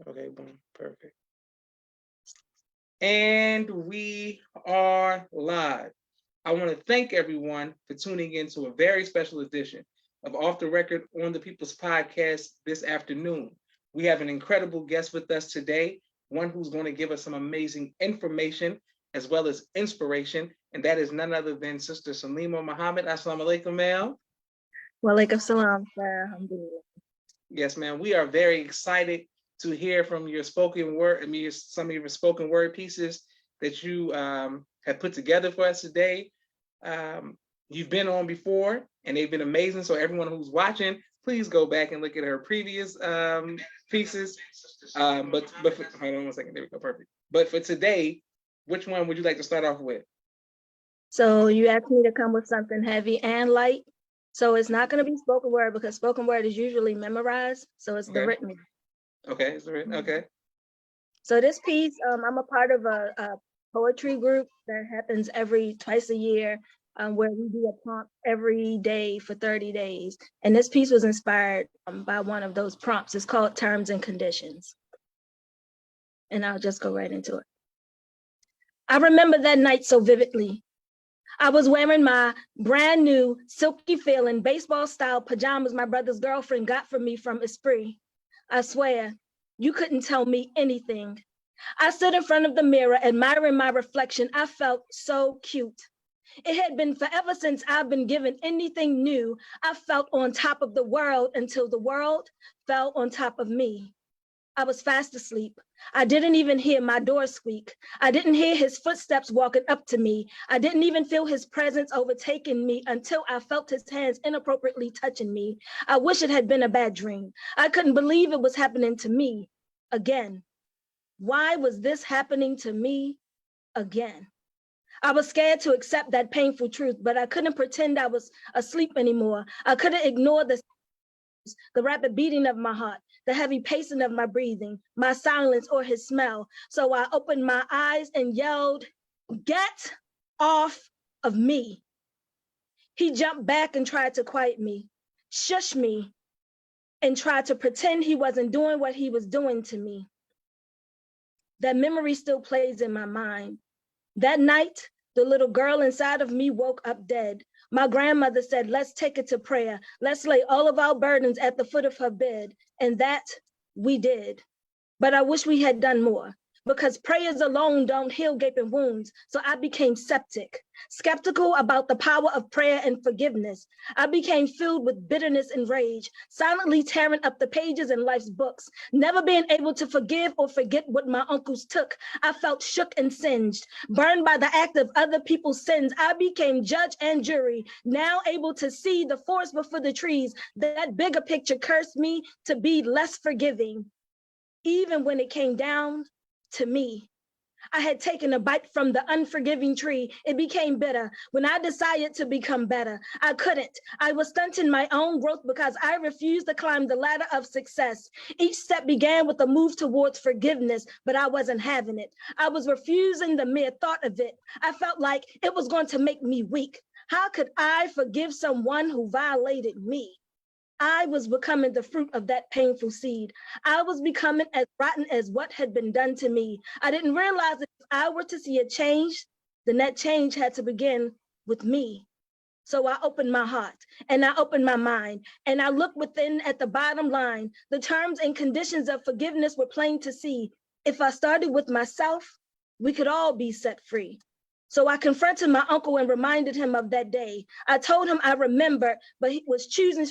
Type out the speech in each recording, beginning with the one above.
Okay, boom, perfect. And we are live. I want to thank everyone for tuning in to a very special edition of Off the Record on the People's Podcast this afternoon. We have an incredible guest with us today, one who's going to give us some amazing information as well as inspiration, and that is none other than Sister Saleemah Muhammad. Assalamu alaikum, ma'am. Wa alaikum salam, sir. Alhamdulillah. Yes, ma'am. We are very excited to hear from your spoken word, some of your spoken word pieces that you have put together for us today. You've been on before and they've been amazing. So everyone who's watching, please go back and look at her previous pieces. But hold on one second. There we go. Perfect. But for today, which one would you like to start off with? So you asked me to come with something heavy and light. So it's not going to be spoken word because spoken word is usually memorized. So it's the written. Okay, it's the written. Okay. So this piece, I'm a part of a poetry group that happens twice a year, where we do a prompt every day for 30 days. And this piece was inspired by one of those prompts. It's called Terms and Conditions. And I'll just go right into it. I remember that night so vividly. I was wearing my brand new silky feeling baseball style pajamas my brother's girlfriend got for me from Esprit. I swear, you couldn't tell me anything. I stood in front of the mirror, admiring my reflection. I felt so cute. It had been forever since I've been given anything new. I felt on top of the world until the world fell on top of me. I was fast asleep. I didn't even hear my door squeak. I didn't hear his footsteps walking up to me. I didn't even feel his presence overtaking me until I felt his hands inappropriately touching me. I wish it had been a bad dream. I couldn't believe it was happening to me again. Why was this happening to me again? I was scared to accept that painful truth, but I couldn't pretend I was asleep anymore. I couldn't ignore the rapid beating of my heart, the heavy pacing of my breathing, my silence or his smell. So I opened my eyes and yelled, "Get off of me." He jumped back and tried to quiet me, shush me, and tried to pretend he wasn't doing what he was doing to me. That memory still plays in my mind. That night, the little girl inside of me woke up dead. My grandmother said, "Let's take it to prayer. Let's lay all of our burdens at the foot of her bed." And that we did. But I wish we had done more, because prayers alone don't heal gaping wounds. So I became skeptical about the power of prayer and forgiveness. I became filled with bitterness and rage, silently tearing up the pages in life's books, never being able to forgive or forget what my uncles took. I felt shook and singed, burned by the act of other people's sins. I became judge and jury, now able to see the forest before the trees. That bigger picture cursed me to be less forgiving, even when it came down to me. I had taken a bite from the unforgiving tree. It became bitter. When I decided to become better, I couldn't. I was stunting my own growth because I refused to climb the ladder of success. Each step began with a move towards forgiveness, but I wasn't having it. I was refusing the mere thought of it. I felt like it was going to make me weak. How could I forgive someone who violated me? I was becoming the fruit of that painful seed. I was becoming as rotten as what had been done to me. I didn't realize that if I were to see a change, then that change had to begin with me. So I opened my heart and I opened my mind and I looked within at the bottom line. The terms and conditions of forgiveness were plain to see. If I started with myself, we could all be set free. So I confronted my uncle and reminded him of that day. I told him I remembered, but he was choosing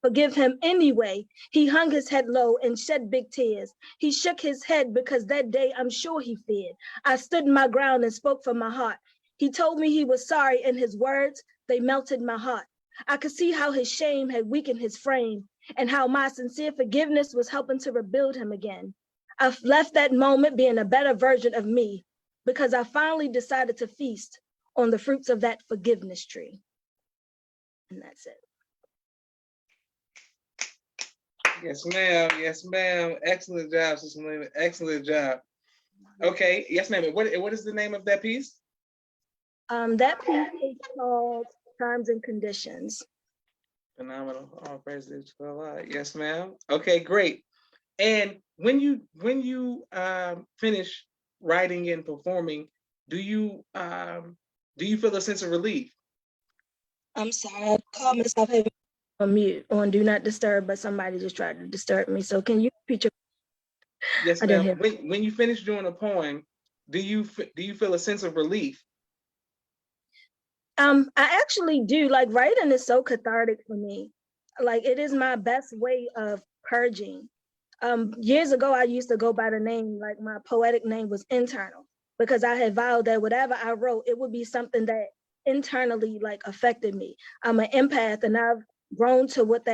forgive him anyway. He hung his head low and shed big tears. He shook his head because that day I'm sure he feared. I stood my ground and spoke from my heart. He told me he was sorry, and his words, they melted my heart. I could see how his shame had weakened his frame and how my sincere forgiveness was helping to rebuild him again. I left that moment being a better version of me because I finally decided to feast on the fruits of that forgiveness tree. And that's it. Yes, ma'am. Yes, ma'am. Excellent job, Sis Saleemah. Excellent job. Okay. Yes, ma'am. What is the name of that piece? That piece is called Terms and Conditions. Phenomenal. All praises to Allah. Yes, ma'am. Okay, great. And when you finish writing and performing, do you feel a sense of relief? I'm sorry, I called myself having on mute on do not disturb, but somebody just tried to disturb me. So can you repeat your? Yes, I didn't ma'am. hear. When you finish doing a poem, do you feel a sense of relief? I actually do. Like writing is so cathartic for me. Like it is my best way of purging. Years ago, I used to go by the name, like my poetic name was Internal, because I had vowed that whatever I wrote, it would be something that internally like affected me. I'm an empath, and I've grown used to what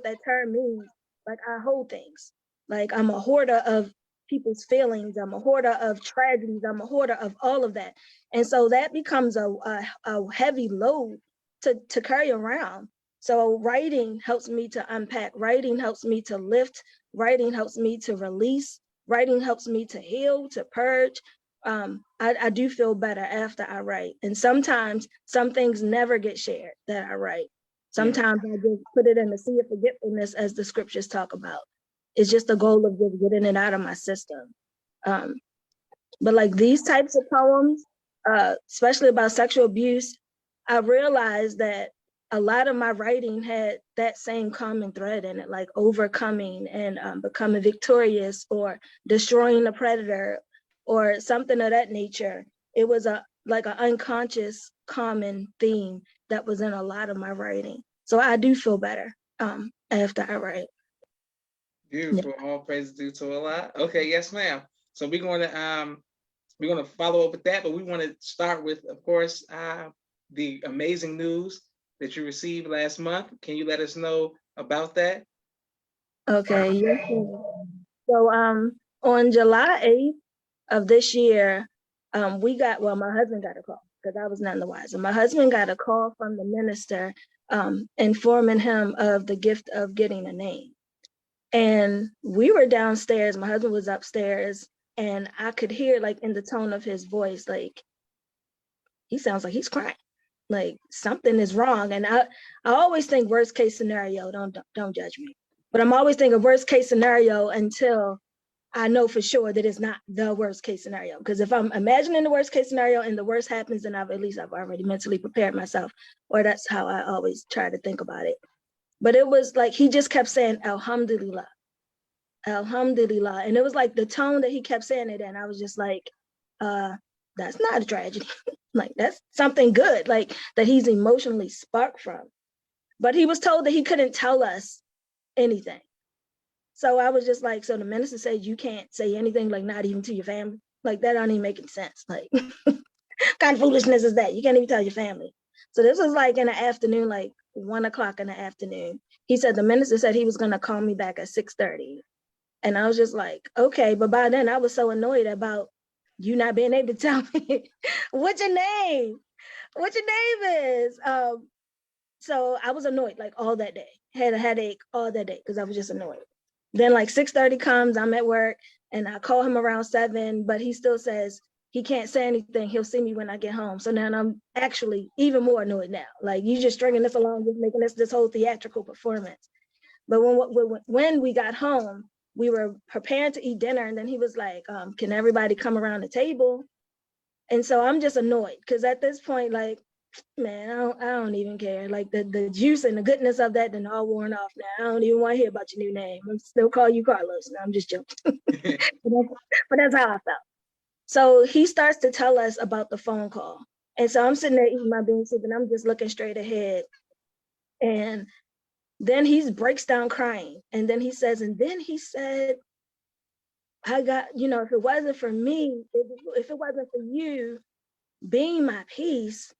that term means. Like I hold things. Like I'm a hoarder of people's feelings. I'm a hoarder of tragedies. I'm a hoarder of all of that. And so that becomes a heavy load to carry around. So writing helps me to unpack. Writing helps me to lift. Writing helps me to release. Writing helps me to heal, to purge. I do feel better after I write. And sometimes some things never get shared that I write. Mm, Sometimes I just put it in the sea of forgetfulness, as the scriptures talk about. It's just the goal of just getting it out of my system. Um, but like these types of poems, especially about sexual abuse, I realized that a lot of my writing had that same common thread in it, like overcoming and becoming victorious or destroying the predator or something of that nature. It was a like an unconscious common theme that was in a lot of my writing. So I do feel better after I write. Yeah. beautiful. All praise due to Allah. Okay, yes, ma'am. So we're going to follow up with that, but we want to start with, of course, the amazing news that you received last month. Can you let us know about that? Okay. Yes, so on July 8th of this year, my husband got a call because I was none the wiser. My husband got a call from the minister informing him of the gift of getting a name. And we were downstairs, my husband was upstairs, and I could hear like in the tone of his voice, like he sounds like he's crying. Like something is wrong. And I always think worst case scenario, don't judge me. But I'm always thinking worst case scenario until I know for sure that it's not the worst case scenario. Because if I'm imagining the worst case scenario and the worst happens, then I've already mentally prepared myself. Or that's how I always try to think about it. But it was like he just kept saying Alhamdulillah, Alhamdulillah. And it was like the tone that he kept saying it in. I was just like, that's not a tragedy. Like that's something good, like that he's emotionally sparked from. But he was told that he couldn't tell us anything. So I was just like, so the minister said you can't say anything, like not even to your family. Like that don't even make any sense. Like kind of foolishness is that? You can't even tell your family. So this was like in the afternoon, like 1 o'clock in the afternoon. He said the minister said he was gonna call me back at 6:30. And I was just like, okay. But by then I was so annoyed about you not being able to tell me what's your name, what your name is. So I was annoyed like all that day. Had a headache all that day because I was just annoyed. Then like 6:30 comes, I'm at work and I call him around 7, but he still says he can't say anything. He'll see me when I get home. So now I'm actually even more annoyed now. Like you just stringing this along, just making this whole theatrical performance. But when we got home, we were preparing to eat dinner, and then he was like, "Can everybody come around the table?" And so I'm just annoyed because at this point, like, man, I don't even care. Like the juice and the goodness of that, then all worn off now. I don't even want to hear about your new name. I'm still call you Carlos. No, I'm just joking. But that's how I felt. So he starts to tell us about the phone call. And so I'm sitting there eating my bean soup and I'm just looking straight ahead. And then he breaks down crying. And then he says, I got, if it wasn't for me, if it wasn't for you being my peace.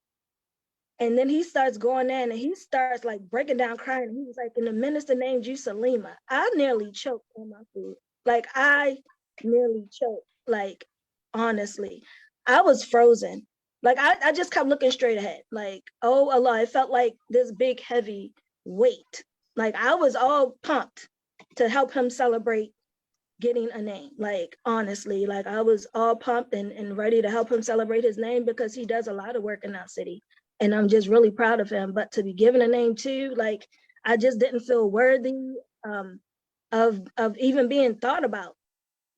And then he starts going in and he starts like breaking down crying. He was like, and the minister named you Saleemah. I nearly choked on my food. Like I nearly choked. Like honestly, I was frozen. Like I just kept looking straight ahead. Like, oh Allah, it felt like this big heavy weight. Like I was all pumped to help him celebrate getting a name. Like honestly, like I was all pumped and ready to help him celebrate his name because he does a lot of work in our city. And I'm just really proud of him. But to be given a name too, like I just didn't feel worthy. of even being thought about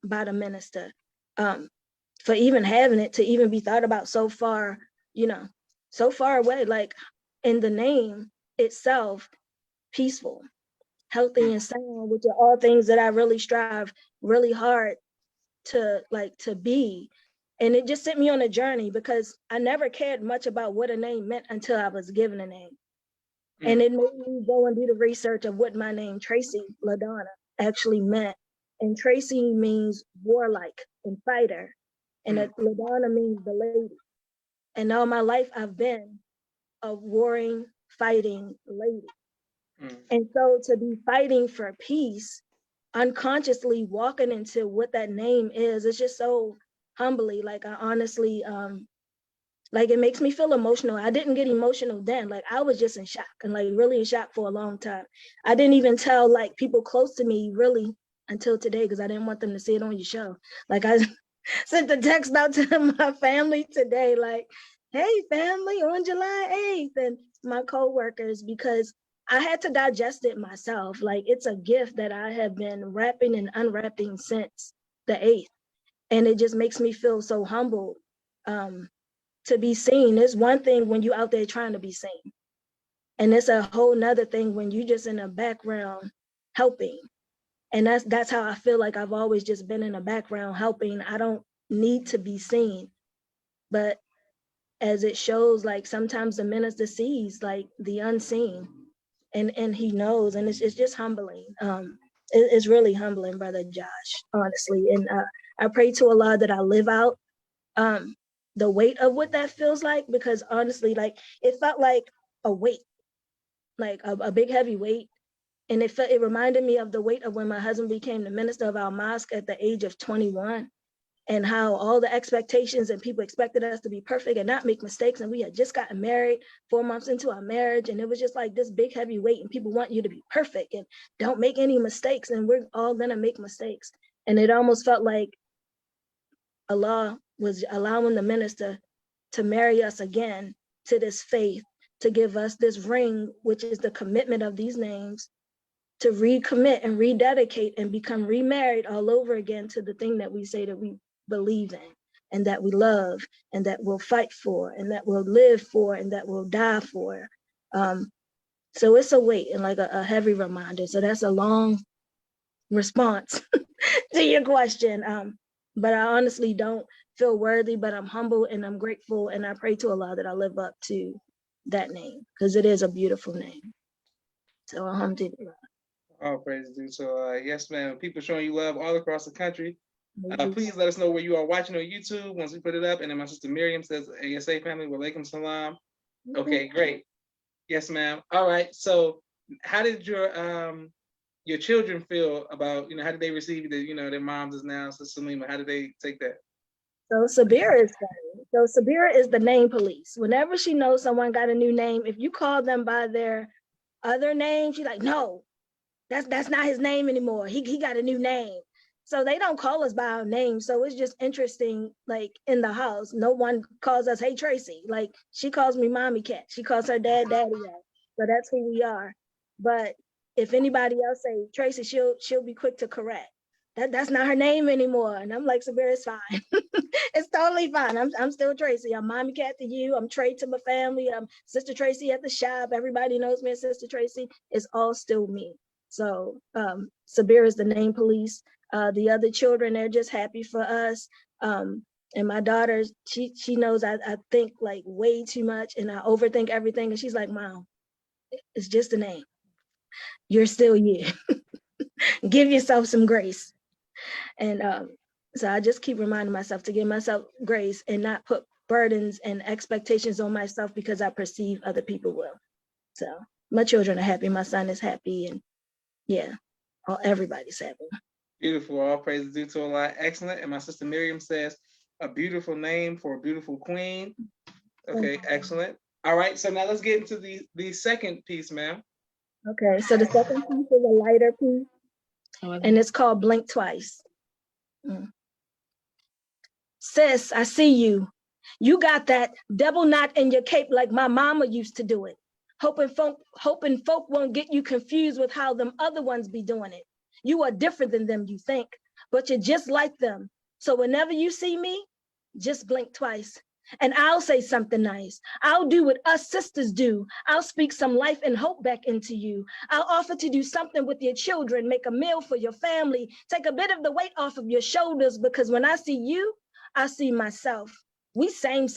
by the minister, for even having it to even be thought about so far, so far away, like in the name itself, peaceful, healthy, and sound, which are all things that I really strive really hard to be. And it just sent me on a journey because I never cared much about what a name meant until I was given a name. And it made me go and do the research of what my name, Tracy LaDonna, actually meant. And Tracy means warlike and fighter. And LaDonna means the lady. And all my life I've been a warring, fighting lady. And so to be fighting for peace, unconsciously walking into what that name is, it's just so humbly. Like I honestly, like it makes me feel emotional. I didn't get emotional then. Like I was just in shock and like really in shock for a long time. I didn't even tell like people close to me really until today because I didn't want them to see it on your show. Like I sent the text out to my family today, like, hey family, on July 8th, and my coworkers, because I had to digest it myself. Like it's a gift that I have been wrapping and unwrapping since the 8th. And it just makes me feel so humbled. To be seen. It's one thing when you out there trying to be seen. And it's a whole nother thing when you just in the background helping. And that's how I feel like I've always just been in the background helping. I don't need to be seen. But as it shows, like sometimes the minister sees like the unseen and he knows, and it's just humbling. It's really humbling, Brother Josh, honestly. And I pray to Allah that I live out the weight of what that feels like, because honestly, like it felt like a weight, like a big heavy weight. And it reminded me of the weight of when my husband became the minister of our mosque at the age of 21, and how all the expectations and people expected us to be perfect and not make mistakes. And we had just gotten married 4 months into our marriage. And it was just like this big heavy weight, and people want you to be perfect and don't make any mistakes. And we're all gonna make mistakes. And it almost felt like Allah was allowing the minister to marry us again to this faith, to give us this ring, which is the commitment of these names, to recommit and rededicate and become remarried all over again to the thing that we say that we believe in and that we love and that we'll fight for and that we'll live for and that we'll die for. So it's a weight and like a heavy reminder. So that's a long response to your question. But I honestly don't feel worthy, but I'm humble and I'm grateful, and I pray to Allah that I live up to that name because it is a beautiful name. So alhamdulillah. All praise due. So yes, man. People showing you love all across the country. Please let us know where you are watching on YouTube once we put it up. And then my sister Miriam says, ASA family, wa alaikum salam. Okay, great. Yes, ma'am. All right. So how did your children feel about, how did they receive that, their moms is now Sis Saleemah? How did they take that? So Sabira is funny. So Sabira is the name police. Whenever she knows someone got a new name, if you call them by their other name, she's like, no, that's not his name anymore. He got a new name. So they don't call us by our name. So it's just interesting, like in the house, no one calls us, hey, Tracy. Like she calls me Mommy Cat. She calls her dad Daddy Cat. So that's who we are. But if anybody else say Tracy, she'll be quick to correct. That's not her name anymore. And I'm like, Sabira, it's fine. It's totally fine. I'm still Tracy. I'm Mommy Cat to you. I'm Trey to my family. I'm Sister Tracy at the shop. Everybody knows me as Sister Tracy. It's all still me. So Sabira is the name police. The other children, they're just happy for us. And my daughter, she knows I think like way too much and I overthink everything. And she's like, Mom, it's just a name. You're still you. Give yourself some grace. And so I just keep reminding myself to give myself grace and not put burdens and expectations on myself because I perceive other people will. So my children are happy. My son is happy. And yeah, everybody's happy. Beautiful. All praise due to Allah. Excellent. And my sister Miriam says, a beautiful name for a beautiful queen. Okay, excellent. All right, so now let's get into the second piece, ma'am. Okay, so the second piece is a lighter piece, and it's called Blink Twice. Sis, I see you. You got that double knot in your cape like my mama used to do it. Hoping folk won't get you confused with how them other ones be doing it. You are different than them, you think, but you're just like them. So whenever you see me, just blink twice. And I'll say something nice. I'll do what us sisters do. I'll speak some life and hope back into you. I'll offer to do something with your children, make a meal for your family, take a bit of the weight off of your shoulders, because when I see you, I see myself. We same,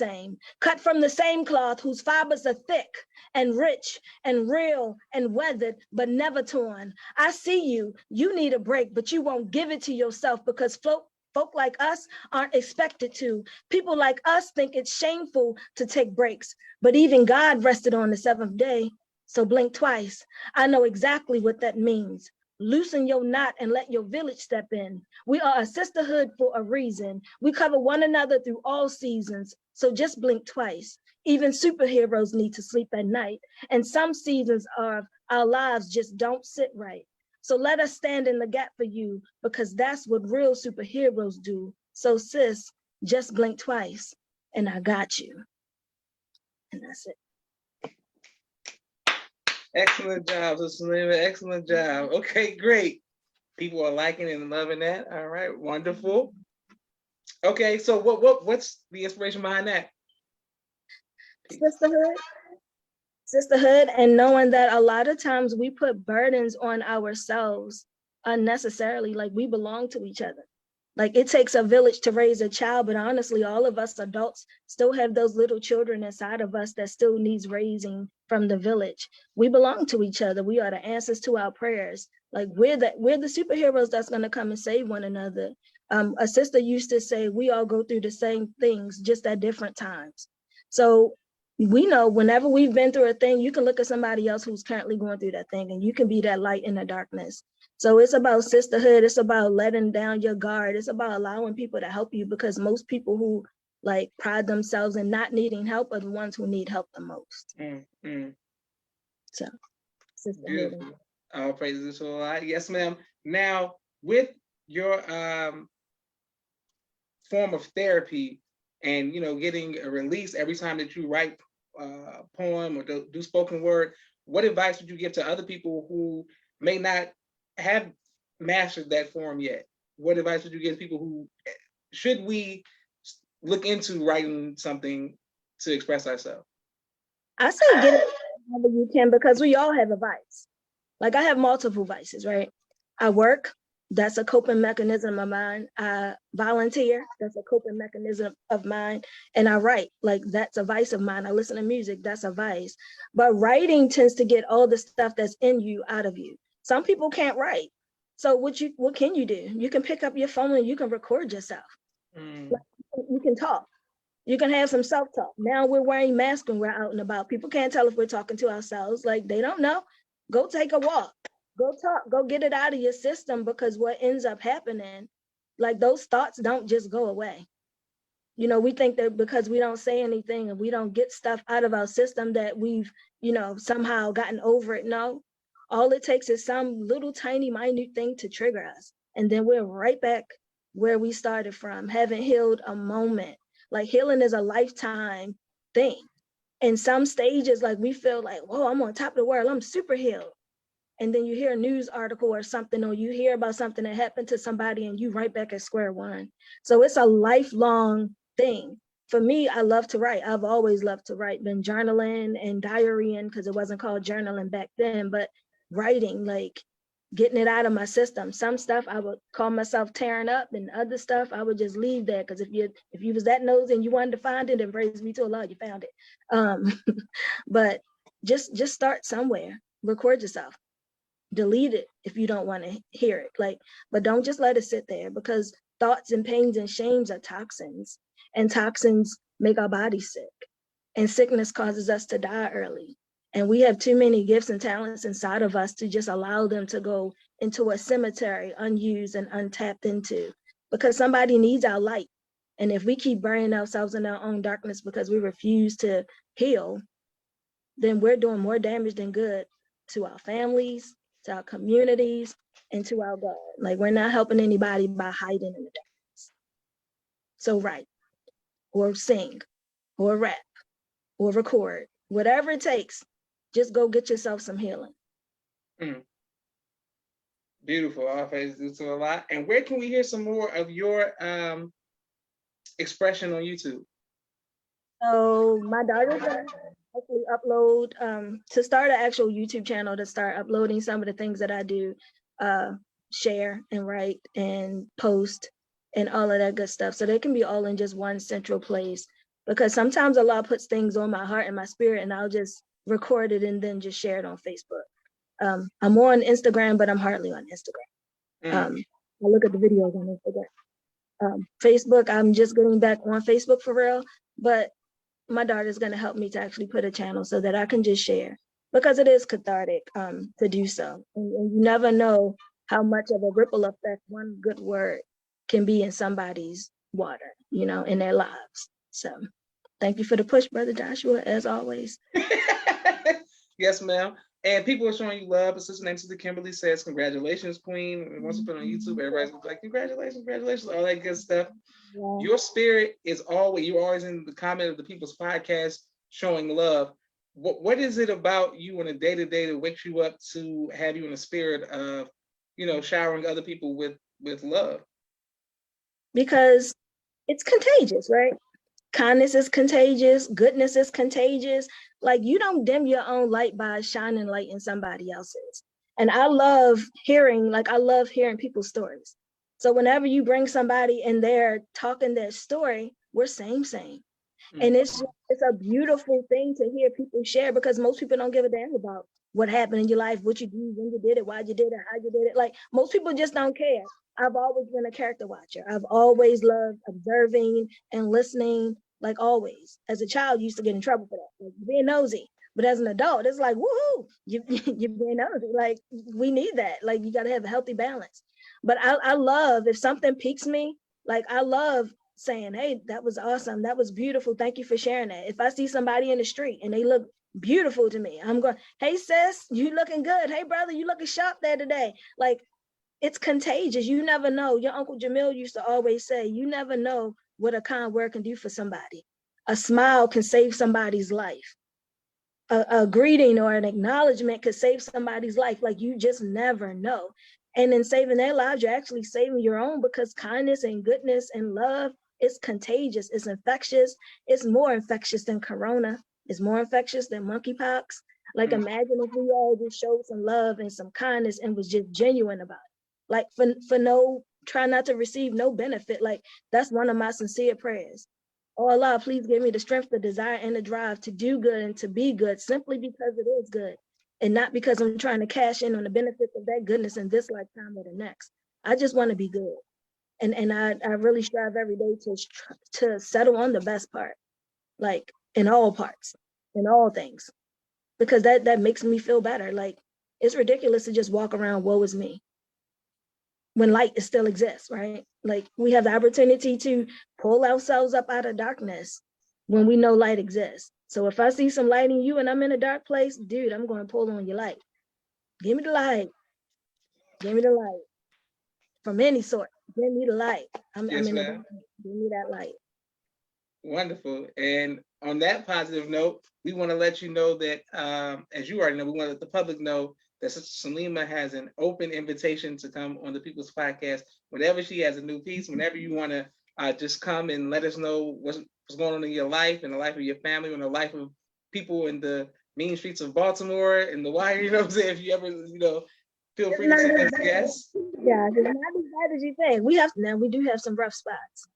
cut from the same cloth, whose fibers are thick and rich and real and weathered, but never torn. I see you. You need a break, but you won't give it to yourself, because folk like us aren't expected to. People like us think it's shameful to take breaks, but even God rested on the seventh day. So blink twice. I know exactly what that means. Loosen your knot and let your village step in. We are a sisterhood for a reason. We cover one another through all seasons. So just blink twice. Even superheroes need to sleep at night. And some seasons of our lives just don't sit right. So let us stand in the gap for you, because that's what real superheroes do. So sis, just blink twice and I got you. And that's it. Excellent job, Sis Saleemah. Excellent job. Okay, great. People are liking and loving that. All right, wonderful. Okay, so what's the inspiration behind that? Sisterhood, and knowing that a lot of times we put burdens on ourselves unnecessarily, like we belong to each other. Like it takes a village to raise a child, but honestly, all of us adults still have those little children inside of us that still needs raising from the village. We belong to each other. We are the answers to our prayers. Like we're the superheroes that's gonna come and save one another. A sister used to say, we all go through the same things, just at different times. So we know whenever we've been through a thing, you can look at somebody else who's currently going through that thing, and you can be that light in the darkness. So it's about sisterhood. It's about letting down your guard. It's about allowing people to help you, because most people who like pride themselves in not needing help are the ones who need help the most. So sisterhood. Beautiful. All praises to Allah. Yes, ma'am. Now, with your form of therapy and getting a release every time that you write a poem or do spoken word, what advice would you give to other people who may not have mastered that form yet? What advice would you give people who should we look into writing something to express ourselves? I say get it whenever you can, because we all have a vice. Like I have multiple vices, right? I work, that's a coping mechanism of mine. I volunteer, that's a coping mechanism of mine. And I write, like that's a vice of mine. I listen to music, that's a vice. But writing tends to get all the stuff that's in you out of you. Some people can't write. So what can you do? You can pick up your phone and you can record yourself. Like, you can talk. You can have some self-talk. Now we're wearing masks when we're out and about. People can't tell if we're talking to ourselves. Like they don't know. Go take a walk. Go talk. Go get it out of your system, because what ends up happening, like those thoughts don't just go away. We think that because we don't say anything and we don't get stuff out of our system that we've, somehow gotten over it. No, all it takes is some little tiny minute thing to trigger us. And then we're right back where we started from, haven't healed a moment. Like healing is a lifetime thing. In some stages, like we feel like, whoa, I'm on top of the world, I'm super healed. And then you hear a news article or something, or you hear about something that happened to somebody and you right back at square one. So it's a lifelong thing. For me, I love to write. I've always loved to write, been journaling and diarying, because it wasn't called journaling back then, but writing, like getting it out of my system. Some stuff I would call myself tearing up, and other stuff I would just leave there, because if you was that nosy and you wanted to find it, then praise be to Allah, you found it. But just start somewhere. Record yourself. Delete it if you don't want to hear it. Like, but don't just let it sit there, because thoughts and pains and shames are toxins, and toxins make our bodies sick, and sickness causes us to die early. And we have too many gifts and talents inside of us to just allow them to go into a cemetery unused and untapped into, because somebody needs our light. And if we keep burning ourselves in our own darkness because we refuse to heal, then we're doing more damage than good to our families, to our communities, and to our God. Like we're not helping anybody by hiding in the darkness. So write, or sing, or rap, or record, whatever it takes. Just go get yourself some healing. Beautiful. All praise due to Allah. And where can we hear some more of your expression on YouTube? So my daughter's gonna actually upload to start an actual YouTube channel, to start uploading some of the things that I do, share and write and post and all of that good stuff. So they can be all in just one central place, because sometimes Allah puts things on my heart and my spirit and I'll just record it and then just share it on Facebook. I'm on Instagram, but I'm hardly on Instagram. I look at the videos on Instagram. Facebook, I'm just getting back on Facebook for real, but my daughter's going to help me to actually put a channel so that I can just share, because it is cathartic to do so. And you never know how much of a ripple effect one good word can be in somebody's water, you know, in their lives. So thank you for the push, Brother Joshua, as always. Yes, ma'am. And people are showing you love. A sister named Sister Kimberly says, "Congratulations, Queen." And once you put it on YouTube, everybody's gonna be like, "Congratulations, congratulations," all that good stuff. Yeah. Your spirit is always, you're always in the comment of the people's podcast showing love. What is it about you on a day-to-day that wakes you up to have you in the spirit of, you know, showering other people with love? Because it's contagious, right? Kindness is contagious. Goodness is contagious. Like, you don't dim your own light by shining light in somebody else's. And I love hearing people's stories. So whenever you bring somebody and they're talking their story, we're same. And it's a beautiful thing to hear people share, because most people don't give a damn about what happened in your life, what you do, when you did it, why you did it, how you did it. Like, most people just don't care. I've always been a character watcher. I've always loved observing and listening, like always. As a child, you used to get in trouble for that, like being nosy. But as an adult, it's like, woohoo, you're being nosy. Like, we need that. Like, you got to have a healthy balance. But I love, if something piques me, like, I love saying, hey, that was awesome. That was beautiful. Thank you for sharing that. If I see somebody in the street and they look beautiful to me, I'm going, hey, sis, you looking good. Hey, brother, you looking sharp there today. Like, it's contagious. You never know. Your Uncle Jamil used to always say, you never know what a kind word can do for somebody. A smile can save somebody's life. A greeting or an acknowledgement could save somebody's life. Like, you just never know. And in saving their lives, you're actually saving your own, because kindness and goodness and love is contagious. It's infectious. It's more infectious than Corona. It's more infectious than monkeypox. Like, imagine if we all just showed some love and some kindness and was just genuine about it. Like, for no, try not to receive no benefit. Like, that's one of my sincere prayers. Oh Allah, please give me the strength, the desire, and the drive to do good and to be good, simply because it is good, and not because I'm trying to cash in on the benefits of that goodness in this lifetime or the next. I just want to be good. And I really strive every day to settle on the best part, like in all parts, in all things, because that makes me feel better. Like, it's ridiculous to just walk around, woe is me, when light still exists, right? Like, we have the opportunity to pull ourselves up out of darkness when we know light exists. So if I see some light in you and I'm in a dark place, dude, I'm going to pull on your light. Give me the light. Give me the light. From any sort, give me the light. I'm in the dark. Give me that light. Wonderful. And on that positive note, we want to let you know that, as you already know, we want to let the public know that Sister Saleemah has an open invitation to come on the People's Podcast. Whenever she has a new piece, whenever you want to just come and let us know what's going on in your life and the life of your family and the life of people in the mean streets of Baltimore and the wire, you know what I'm saying? If you ever, you know, feel free to say yes. Yeah, it's not as bad as you think. We do have some rough spots.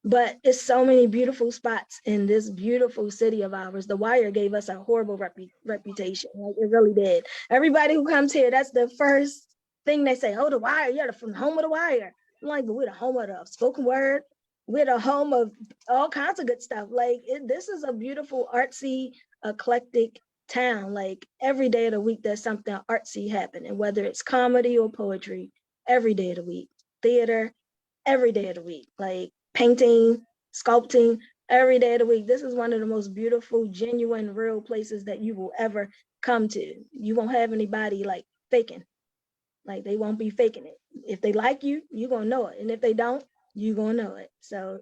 But it's so many beautiful spots in this beautiful city of ours. The Wire gave us a horrible reputation. Like, it really did. Everybody who comes here, that's the first thing they say. Oh, the Wire, you're from the home of the Wire. I'm like, but we're the home of the spoken word. We're the home of all kinds of good stuff. Like, this is a beautiful, artsy, eclectic town. Like, every day of the week, there's something artsy happening, whether it's comedy or poetry, every day of the week. Theater, every day of the week. Like, painting, sculpting, every day of the week. This is one of the most beautiful, genuine, real places that you will ever come to. You won't have anybody like faking. Like, they won't be faking it. If they like you, you're gonna know it. And if they don't, you're gonna know it. So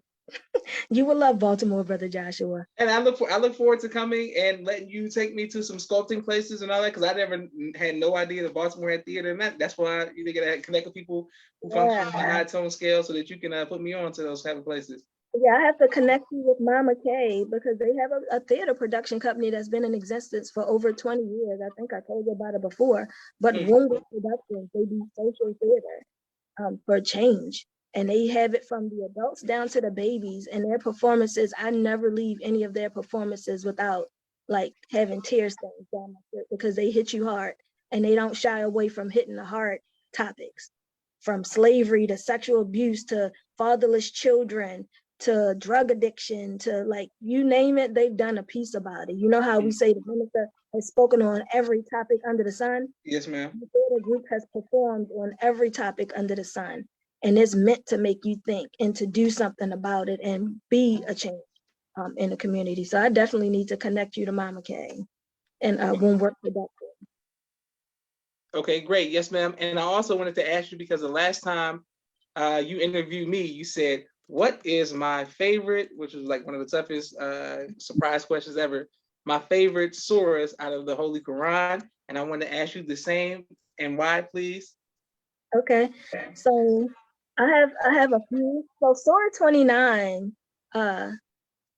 You will love Baltimore, Brother Joshua. And I look forward to coming and letting you take me to some sculpting places and all that, because I never had no idea that Baltimore had theater, and that's why you gotta connect with people who function on a high tone scale so that you can put me on to those type of places. Yeah, I have to connect you with Mama K, because they have a theater production company that's been in existence for over 20 years. I think I told you about it before. But Wingwood Productions, they do social theater for change. And they have it from the adults down to the babies, and their performances, I never leave any of their performances without like having tear stains down my shirt, because they hit you hard and they don't shy away from hitting the hard topics, from slavery to sexual abuse to fatherless children to drug addiction to, like, you name it, they've done a piece about it. You know how we say the minister has spoken on every topic under the sun? Yes, ma'am. The theater group has performed on every topic under the sun. And it's meant to make you think and to do something about it and be a change in the community. So I definitely need to connect you to Mama K and Windward Productions. Okay, great. Yes, ma'am. And I also wanted to ask you, because the last time you interviewed me, you said, what is my favorite, which was like one of the toughest surprise questions ever, my favorite surahs out of the Holy Quran. And I want to ask you the same, and why, please? Okay, so I have a few. So Surah 29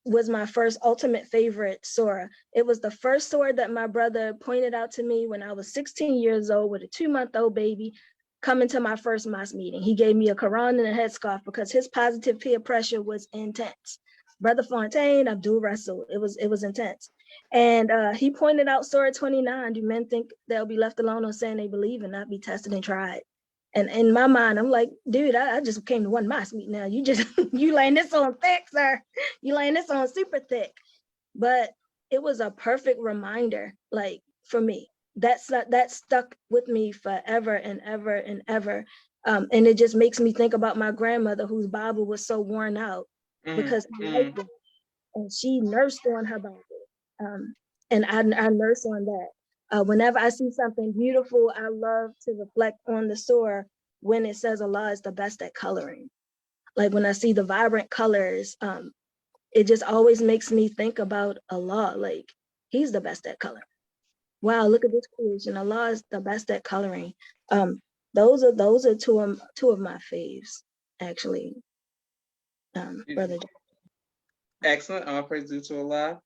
was my first ultimate favorite surah. It was the first surah that my brother pointed out to me when I was 16 years old with a 2-month-old baby, coming to my first mosque meeting. He gave me a Quran and a headscarf because his positive peer pressure was intense. Brother Fontaine, Abdul Rasul, it was intense. And he pointed out Surah 29. Do men think they'll be left alone on saying they believe and not be tested and tried? And in my mind, I'm like, dude, I just came to one mosque meet now. You just, you laying this on thick, sir. You laying this on super thick. But it was a perfect reminder, like, for me. That stuck with me forever and ever and ever. And it just makes me think about my grandmother, whose Bible was so worn out because and she nursed on her Bible. And I nurse on that. Whenever I see something beautiful, I love to reflect on the surah when it says Allah is the best at coloring. Like when I see the vibrant colors, it just always makes me think about Allah. Like, He's the best at coloring. Wow, look at this creation. Allah is the best at coloring. Those are two of my faves, actually. Brother. Excellent. All praise due to Allah.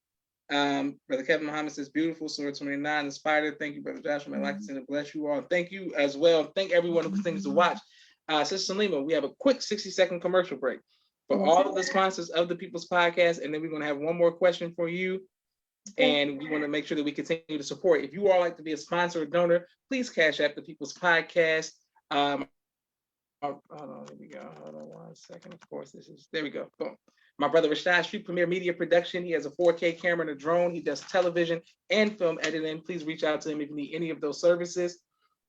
Brother Kevin Muhammad says, beautiful, Surah 29, inspired. Thank you, Brother Joshua. May Allah continue to bless you all. And thank you as well. Thank everyone who continues to watch. Sis Saleemah, we have a quick 60-second commercial break for all of the sponsors of the People's Podcast, and then we're going to have one more question for you. And we want to make sure that we continue to support. If you all like to be a sponsor or donor, please cash out the People's Podcast. Hold on, here we go. Hold on 1 second. Of course, there we go. Boom. My brother Rashad, Street Premier Media Production. He has a 4K camera and a drone. He does television and film editing. Please reach out to him if you need any of those services.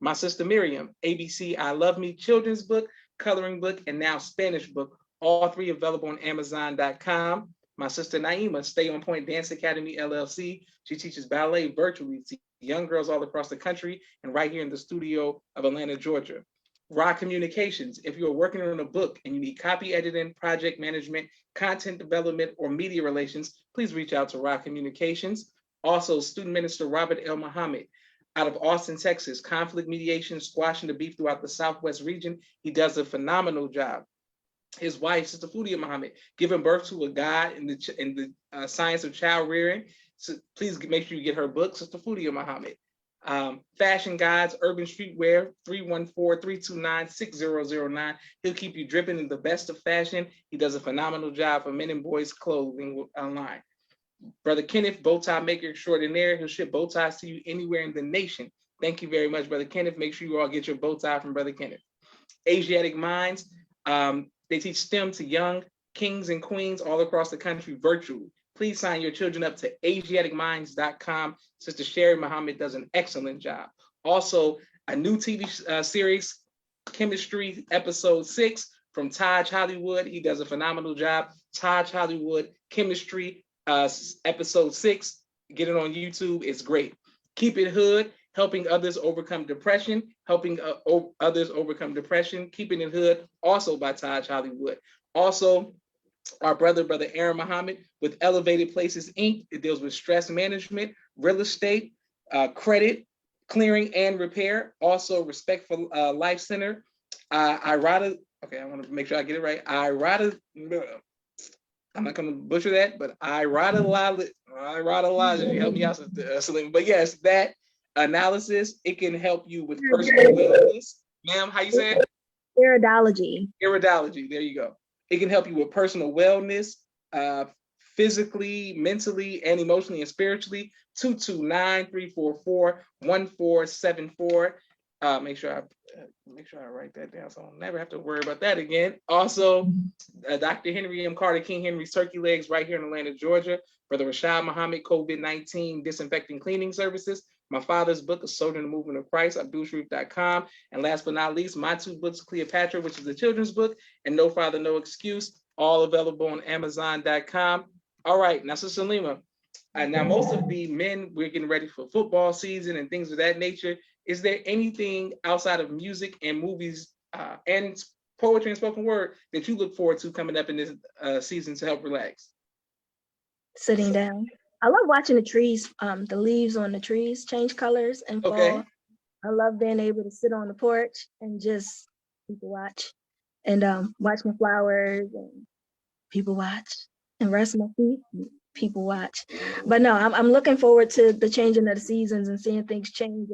My sister Miriam, ABC I Love Me children's book, coloring book, and now Spanish book. All three available on Amazon.com. My sister Naima, Stay On Point Dance Academy, LLC. She teaches ballet virtually to young girls all across the country and right here in the studio of Atlanta, Georgia. Raw Communications. If you're working on a book and you need copy editing, project management, content development, or media relations, please reach out to Raw Communications. Also, Student Minister Robert L. Muhammad out of Austin, Texas. Conflict mediation, squashing the beef throughout the Southwest region. He does a phenomenal job. His wife, Sister Fudia Muhammad, giving birth to a God in the science of child rearing. So please make sure you get her book, Sister Fudia Muhammad. Fashion Guides, Urban Streetwear, 314-329-6009. He'll keep you dripping in the best of fashion. He does a phenomenal job for men and boys clothing online. Brother Kenneth, bow tie maker extraordinaire. He'll ship bow ties to you anywhere in the nation. Thank you very much, Brother Kenneth. Make sure you all get your bow tie from Brother Kenneth. Asiatic Minds, they teach STEM to young kings and queens all across the country virtually. Please sign your children up to AsiaticMinds.com. Sister Sherry Muhammad does an excellent job. Also, a new TV series, Chemistry, Episode 6 from Taj Hollywood. He does a phenomenal job. Taj Hollywood, Chemistry, Episode 6. Get it on YouTube. It's great. Keep It Hood, helping others overcome depression. Keeping It Hood, also by Taj Hollywood. Also, our brother Aaron Muhammad with Elevated Places Inc. It deals with stress management, real estate, credit, clearing and repair. Also, Respectful Life Center. I want to make sure I get it right. I'm not going to butcher that, but iRadology. Help me out, Saleemah. But yes, that analysis, it can help you with personal wellness. Ma'am, how you say it? Iridology. Iridology. There you go. It can help you with personal wellness, physically, mentally, and emotionally and spiritually. 229-344-1474. Make sure I write that down so I'll never have to worry about that again. Also, Dr. Henry M. Carter, King Henry's Turkey Legs, right here in Atlanta, Georgia. Brother Rashad Muhammad, COVID-19 disinfecting cleaning services. My father's book, A Soldier in the Movement of Christ, AbdulSharif.com. And last but not least, my two books, Cleopatra, which is a children's book, and No Father, No Excuse, all available on Amazon.com. All right, now, Sis Saleemah, now most of the men, we're getting ready for football season and things of that nature. Is there anything outside of music and movies and poetry and spoken word that you look forward to coming up in this season to help relax? Sitting down. I love watching the trees, the leaves on the trees change colors and fall. Okay. I love being able to sit on the porch and just people watch and watch my flowers and people watch and rest my feet and people watch. But no, I'm looking forward to the changing of the seasons and seeing things change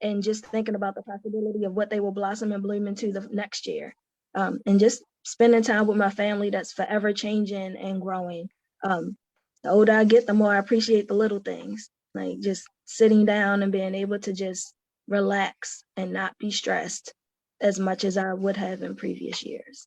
and just thinking about the possibility of what they will blossom and bloom into the next year. And just spending time with my family that's forever changing and growing. The older I get, the more I appreciate the little things, like just sitting down and being able to just relax and not be stressed as much as I would have in previous years.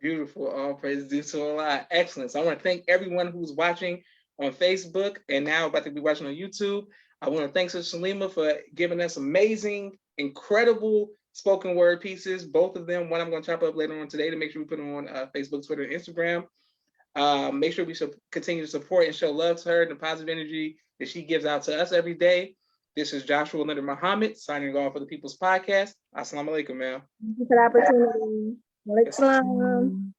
Beautiful. All praise due to Allah. Excellent. So I want to thank everyone who's watching on Facebook and now about to be watching on YouTube. I want to thank Sis Saleemah for giving us amazing, incredible spoken word pieces. Both of them. One I'm going to chop up later on today to make sure we put them on Facebook, Twitter, and Instagram. Make sure we continue to support and show love to her and the positive energy that she gives out to us every day. This is Joshua Leonard Muhammad signing off for the People's Podcast. Assalamu alaikum, ma'am. Thank you for the opportunity. Walaikum salam.